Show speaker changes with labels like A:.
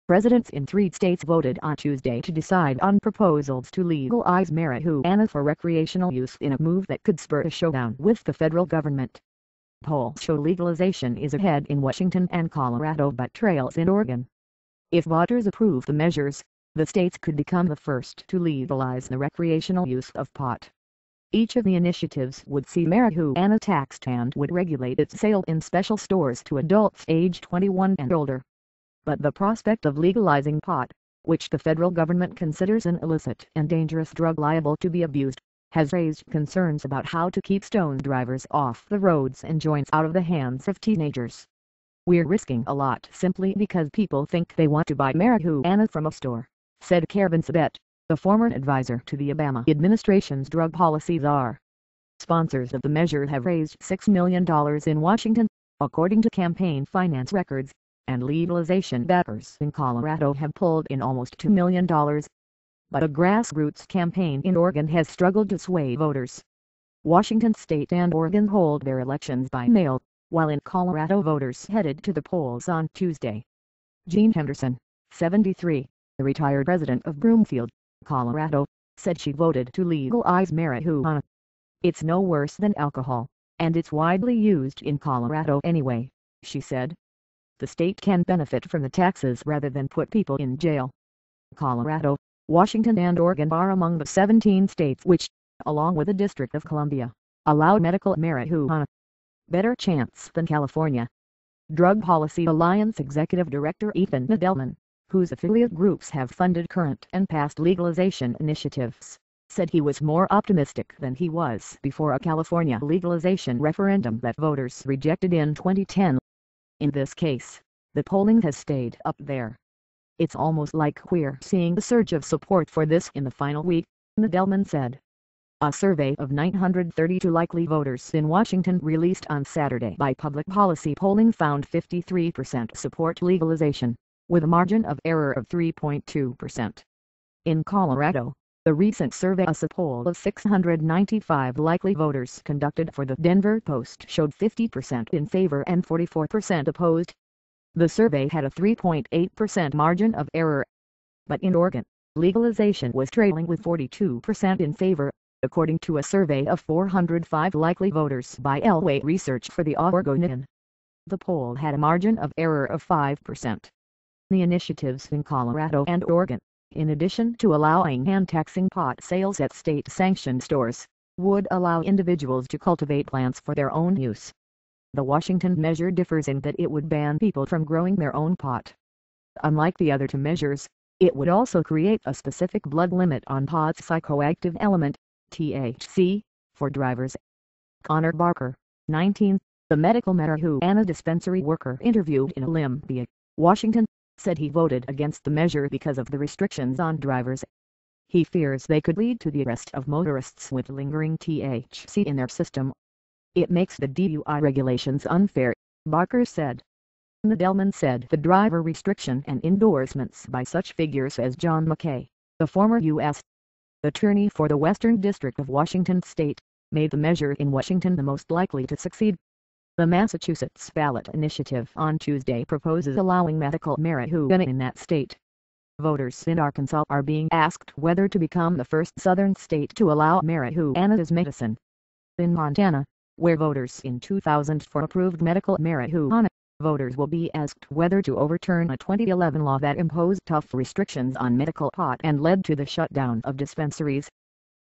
A: Presidents in 3 states voted on Tuesday to decide on proposals to legalize marijuana for recreational use in a move that could spur a showdown with the federal government. Polls show legalization is ahead in Washington and Colorado but trails in Oregon. If voters approve the measures, the states could become the first to legalize the recreational use of pot. Each of the initiatives would see marijuana taxed and would regulate its sale in special stores to adults age 21 and older. But the prospect of legalizing pot, which the federal government considers an illicit and dangerous drug liable to be abused, has raised concerns about how to keep stoned drivers off the roads and joints out of the hands of teenagers. "We're risking a lot simply because people think they want to buy marijuana from a store," said Kevin Sabet, the former advisor to the Obama administration's drug policy czar. Sponsors of the measure have raised $6 million in Washington, according to campaign finance records, and legalization backers in Colorado have pulled in almost $2 million. But a grassroots campaign in Oregon has struggled to sway voters. Washington State and Oregon hold their elections by mail, while in Colorado voters headed to the polls on Tuesday. Jean Henderson, 73, the retired resident of Broomfield, Colorado, said she voted to legalize marijuana. "It's no worse than alcohol, and it's widely used in Colorado anyway," she said. "The state can benefit from the taxes rather than put people in jail." Colorado, Washington and Oregon are among the 17 states which, along with the District of Columbia, allow medical marijuana. Better chance than California. Drug Policy Alliance Executive Director Ethan Nadelman, whose affiliate groups have funded current and past legalization initiatives, said he was more optimistic than he was before a California legalization referendum that voters rejected in 2010. "In this case, the polling has stayed up there. It's almost like we're seeing a surge of support for this in the final week," Nadelman said. A survey of 932 likely voters in Washington released on Saturday by Public Policy Polling found 53% support legalization, with a margin of error of 3.2%. In Colorado, the recent survey, a poll of 695 likely voters conducted for the Denver Post, showed 50% in favor and 44% opposed. The survey had a 3.8% margin of error. But in Oregon, legalization was trailing with 42% in favor, according to a survey of 405 likely voters by Elway Research for the Oregonian. The poll had a margin of error of 5%. The initiatives in Colorado and Oregon, in addition to allowing and taxing pot sales at state-sanctioned stores, would allow individuals to cultivate plants for their own use. The Washington measure differs in that it would ban people from growing their own pot. Unlike the other two measures, it would also create a specific blood limit on pot's psychoactive element, THC, for drivers. Connor Barker, 19, the medical marijuana dispensary worker interviewed in Olympia, Washington, said he voted against the measure because of the restrictions on drivers. He fears they could lead to the arrest of motorists with lingering THC in their system. "It makes the DUI regulations unfair," Barker said. Nadelman said the driver restriction and endorsements by such figures as John McKay, the former U.S. Attorney for the Western District of Washington State, made the measure in Washington the most likely to succeed. The Massachusetts ballot initiative on Tuesday proposes allowing medical marijuana in that state. Voters in Arkansas are being asked whether to become the first southern state to allow marijuana as medicine. In Montana, where voters in 2004 approved medical marijuana, voters will be asked whether to overturn a 2011 law that imposed tough restrictions on medical pot and led to the shutdown of dispensaries.